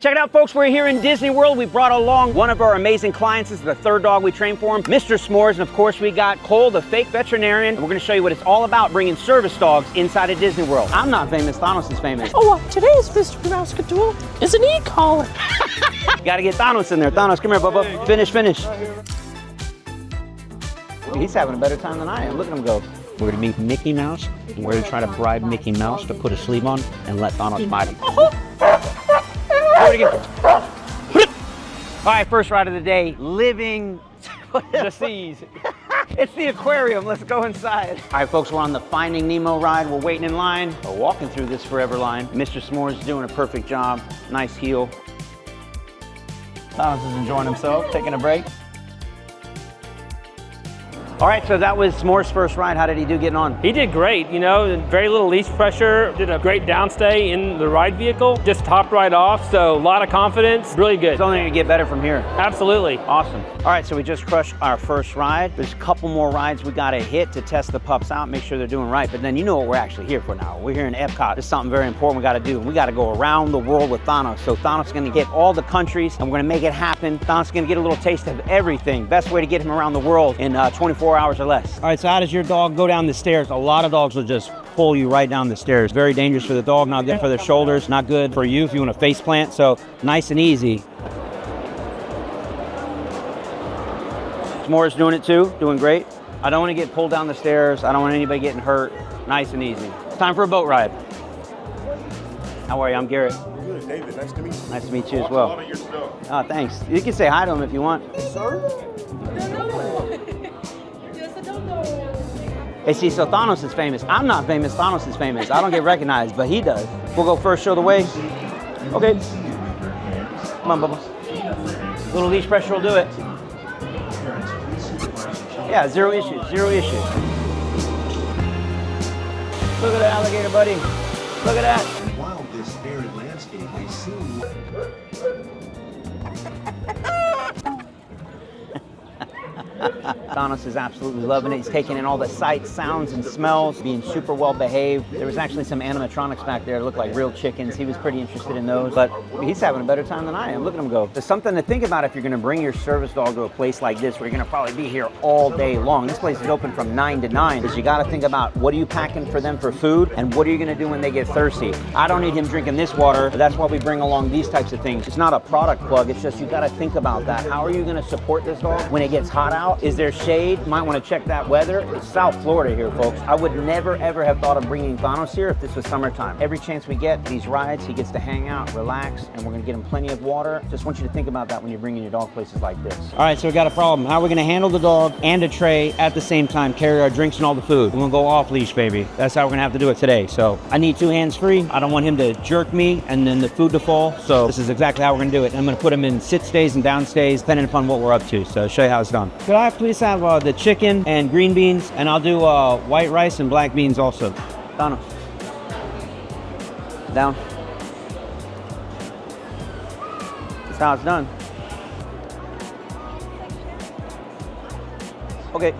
Check it out, folks. We're here in Disney World. We brought along one of our amazing clients. This is the third dog we trained for him, Mr. S'mores. And of course, we got Cole, the fake veterinarian. And we're going to show you what it's all about, bringing service dogs inside of Disney World. I'm not famous. Thanos is famous. Oh, today's Mr. Mouse is an e-collar. Got to get Thanos in there. Thanos, come here, Bubba. Finish. He's having a better time than I am. Look at him go. We're going to meet Mickey Mouse. And we're going to try to bribe Mickey Mouse to put a sleeve on and let Thanos bite him. Do it again. All right, first ride of the day, living the seas. It's the aquarium. Let's go inside. All right, folks, we're on the Finding Nemo ride. We're waiting in line. We're walking through this forever line. Mr. S'mores is doing a perfect job. Nice heel. Thomas is enjoying himself, taking a break. All right, so that was S'mores' first ride. How did he do getting on? He did great, you know, very little leash pressure, did a great downstay in the ride vehicle, just topped right off, so a lot of confidence, really good. It's only gonna get better from here. Absolutely. Awesome. All right, so we just crushed our first ride. There's a couple more rides we gotta hit to test the pups out, make sure they're doing right, but then you know what we're actually here for now. We're here in Epcot. There's something very important we gotta do. We gotta go around the world with Thanos. So Thanos is gonna get all the countries, and we're gonna make it happen. Thanos is gonna get a little taste of everything. Best way to get him around the world in 24 hours or less. All right, so how does your dog go down the stairs? A lot of dogs will just pull you right down the stairs. Very dangerous for the dog, not good for their shoulders, not good for you if you want to face plant. So nice and easy. S'mores doing it too, doing great. I don't want to get pulled down the stairs. I don't want anybody getting hurt. Nice and easy. It's time for a boat ride. How are you? I'm Garrett. Good, David. Nice to meet you. Nice to meet you as well. A lot of your stuff. Oh, thanks. You can say hi to him if you want. Sir? Hey, see, so Thanos is famous. I'm not famous, Thanos is famous. I don't get recognized, but he does. We'll go first, show the way. Okay. Come on, Bubba. Little leash pressure will do it. Yeah, zero issues. Look at that alligator, buddy. Look at that. While this arid landscape may seem... Thanos is absolutely loving it. He's taking in all the sights, sounds, and smells, being super well behaved. There was actually some animatronics back there that looked like real chickens. He was pretty interested in those, but he's having a better time than I am. Look at him go. There's something to think about if you're gonna bring your service dog to a place like this where you're gonna probably be here all day long. This place is open from 9 to 9, because you gotta think about what are you packing for them for food, and what are you gonna do when they get thirsty. I don't need him drinking this water, but that's why we bring along these types of things. It's not a product plug, it's just you gotta think about that. How are you gonna support this dog when it gets hot out? Is there shade? Might want to check that weather. It's South Florida here, folks. I would never ever have thought of bringing Thanos here if this was summertime. Every chance we get these rides, he gets to hang out, relax, and we're gonna get him plenty of water. Just want you to think about that when you're bringing your dog places like this. All right, so we got a problem. How are we gonna handle the dog and a tray at the same time, carry our drinks and all the food? We're gonna go off leash, baby. That's how we're gonna have to do it today. So I need 2 hands free. I don't want him to jerk me and then the food to fall. So this is exactly how we're gonna do it. I'm gonna put him in sit stays and down stays, depending upon what we're up to. So show you how it's done. Could I please have the chicken and green beans, and I'll do white rice and black beans also. Thanos. Down. That's how it's done. Okay.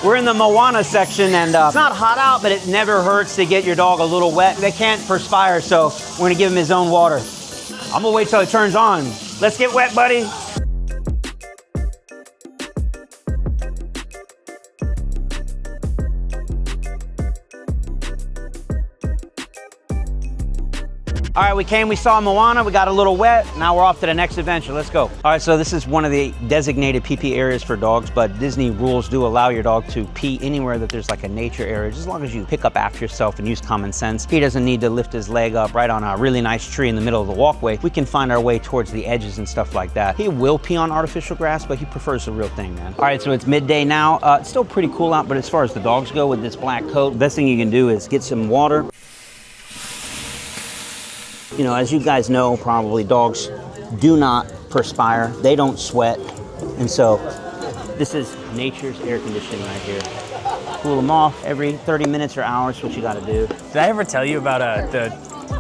We're in the Moana section, and it's not hot out, but it never hurts to get your dog a little wet. They can't perspire, so we're gonna give him his own water. I'm gonna wait till it turns on. Let's get wet, buddy. All right, we saw Moana, we got a little wet. Now we're off to the next adventure, let's go. All right, so this is one of the designated pee-pee areas for dogs, but Disney rules do allow your dog to pee anywhere that there's like a nature area, just as long as you pick up after yourself and use common sense. He doesn't need to lift his leg up right on a really nice tree in the middle of the walkway. We can find our way towards the edges and stuff like that. He will pee on artificial grass, but he prefers the real thing, man. All right, so it's midday now. It's still pretty cool out, but as far as the dogs go with this black coat, the best thing you can do is get some water. You know, as you guys know, probably dogs do not perspire. They don't sweat. And so this is nature's air conditioning right here. Cool them off every 30 minutes or hours, what you gotta do. Did I ever tell you about the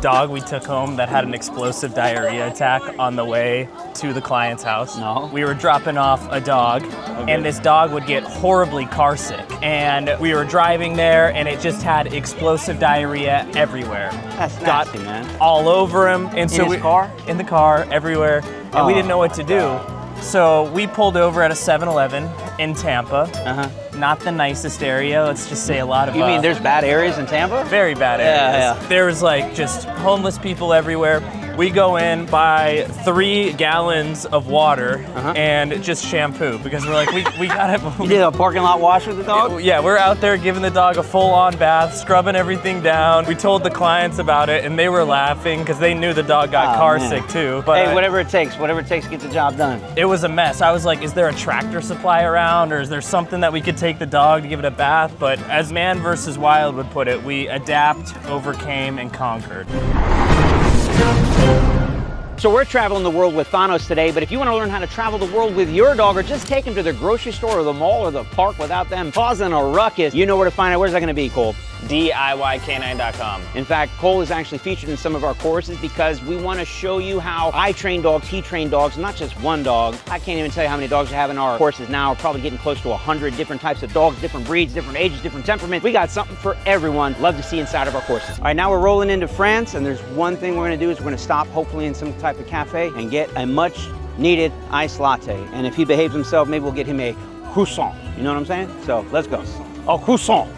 dog we took home that had an explosive diarrhea attack on the way to the client's house? No. We were dropping off a dog, and this dog would get horribly car sick. And we were driving there, and it just had explosive diarrhea everywhere. That's Got nasty, man. all over him. And so In his car? In the car, everywhere. And we didn't know what to do. So we pulled over at a 7-Eleven in Tampa. Not the nicest area, let's just say a lot of You mean there's bad areas in Tampa? very bad areas. Yeah. There was like just homeless people everywhere. We go in, buy 3 gallons of water and just shampoo because we're like, we gotta. You did a parking lot wash with the dog? Yeah, we're out there giving the dog a full-on bath, scrubbing everything down. We told the clients about it, and they were laughing because they knew the dog got car sick too. But hey, whatever it takes to get the job done. it was a mess. I was like, is there a tractor supply around, or is there something that we could take the dog to give it a bath? But as Man vs. Wild would put it, we adapt, overcame, and conquered. So we're traveling the world with Thanos today, but if you want to learn how to travel the world with your dog or just take him to the grocery store or the mall or the park without them causing a ruckus, you know where to find it. Where's that going to be, Cole? DIYK9.com. In fact, Cole is actually featured in some of our courses because we want to show you how I train dogs, he trained dogs, not just one dog. I can't even tell you how many dogs we have in our courses now. We're probably getting close to 100 different types of dogs, different breeds, different ages, different temperaments. We got something for everyone. Love to see inside of our courses. All right, now we're rolling into France, and there's one thing we're going to do is we're going to stop hopefully in some type of cafe and get a much needed iced latte. And if he behaves himself, maybe we'll get him a croissant. You know what I'm saying? So let's go. Oh, croissant.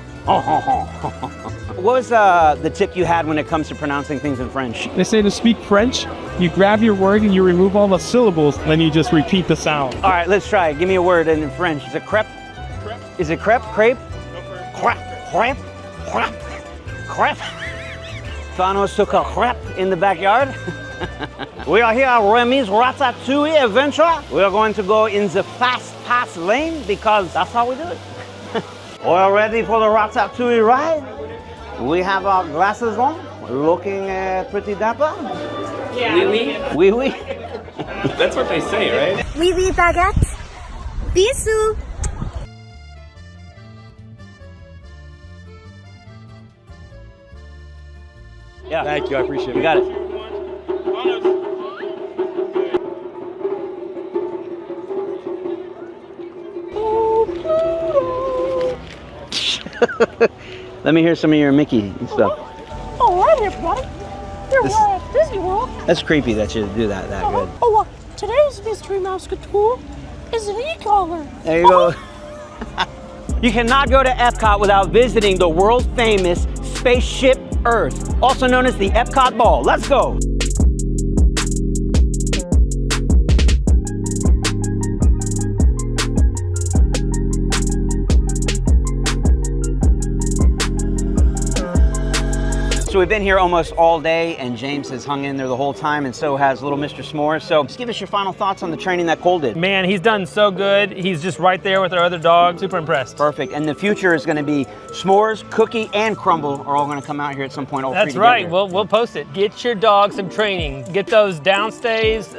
What was the tip you had when it comes to pronouncing things in French? They say to speak French, you grab your word and you remove all the syllables, then you just repeat the sound. All right, let's try it. Give me a word in French. Is it crepe? Crepe. Is it crepe? Crepe? Go for it. Crepe? Crepe? Crepe? Crepe? Thanos took a crepe in the backyard. We are here at Remy's Ratatouille adventure. We are going to go in the fast pass lane because that's how we do it. We're ready for the Ratatouille ride. We have our glasses on, looking pretty dapper. Yeah. Oui, oui. That's what they say, right? Oui, oui, baguette. Bisous. Yeah. Thank you, I appreciate it. You got it. Let me hear some of your Mickey stuff. All right, everybody. Here we are at Disney World. That's creepy that you do that good. Oh, today's mystery Mousecatool is an e-collar. There you go. You cannot go to Epcot without visiting the world famous Spaceship Earth, also known as the Epcot Ball. Let's go. So we've been here almost all day, and James has hung in there the whole time, and so has little Mr. S'mores. So just give us your final thoughts on the training that Cole did. Man, he's done so good. He's just right there with our other dog. Super impressed. Perfect. And the future is going to be S'mores, Cookie, and Crumble are all going to come out here at some point. All That's three right. together. We'll post it. Get your dog some training. Get those downstays,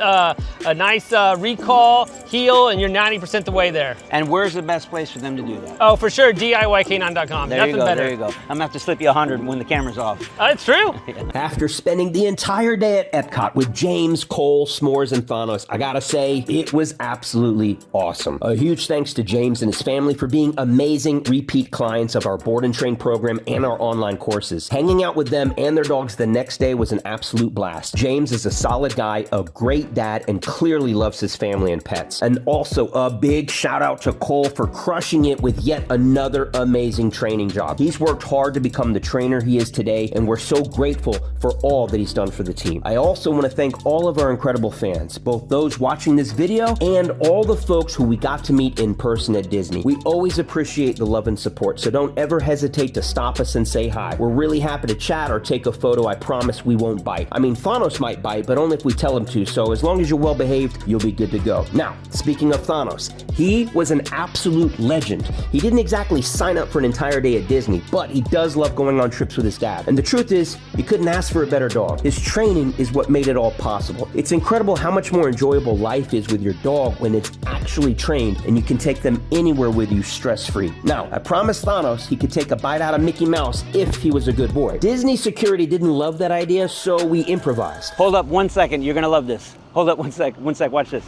a nice recall, heel, and you're 90% the way there. And where's the best place for them to do that? Oh, for sure, DIYK9.com. There Nothing you go. better. There you go. I'm gonna have to slip you 100 when the camera's off. It's true. After spending the entire day at Epcot with James, Cole, S'mores, and Thanos, I gotta say, it was absolutely awesome. A huge thanks to James and his family for being amazing repeat clients of our board and train program and our online courses. Hanging out with them and their dogs the next day was an absolute blast. James is a solid guy, a great dad, and clearly loves his family and pets. And also a big shout out to Cole for crushing it with yet another amazing training job. He's worked hard to become the trainer he is today, and we're so grateful for all that he's done for the team. I also want to thank all of our incredible fans, both those watching this video and all the folks who we got to meet in person at Disney. We always appreciate the love and support, so don't ever hesitate to stop us and say hi. We're really happy to chat or take a photo. I promise we won't bite. I mean, Thanos might bite, but only if we tell him to, so as long as you're well behaved, you'll be good to go. Now, speaking of Thanos, he was an absolute legend. He didn't exactly sign up for an entire day at Disney, but he does love going on trips with his dad. And the truth truth is, you couldn't ask for a better dog. His training is what made it all possible. It's incredible how much more enjoyable life is with your dog when it's actually trained and you can take them anywhere with you stress-free. Now, I promised Thanos he could take a bite out of Mickey Mouse if he was a good boy. Disney security didn't love that idea, so we improvised. Hold up 1 second. You're gonna love this. Hold up 1 sec. 1 sec. Watch this.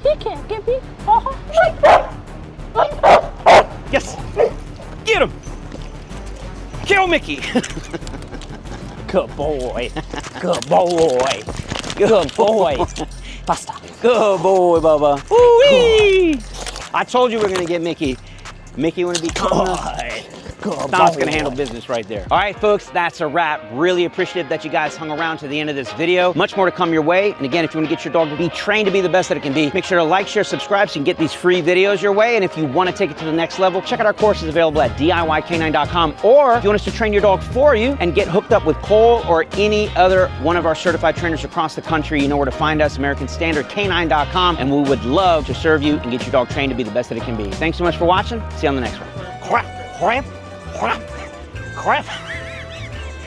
He can't get me. Yes. Get him. Kill Mickey. Good boy. Good boy. Good boy. Basta. Good boy, Bubba. Woo-wee. I told you we are gonna get Mickey. Mickey wanna be calm. Donald's gonna handle business right there. All right, folks, that's a wrap. Really appreciative that you guys hung around to the end of this video. Much more to come your way. And again, if you wanna get your dog to be trained to be the best that it can be, make sure to like, share, subscribe so you can get these free videos your way. And if you wanna take it to the next level, check out our courses available at DIYK9.com. Or if you want us to train your dog for you and get hooked up with Cole or any other one of our certified trainers across the country, you know where to find us, AmericanStandardK9.com. And we would love to serve you and get your dog trained to be the best that it can be. Thanks so much for watching. See you on the next one. Crap.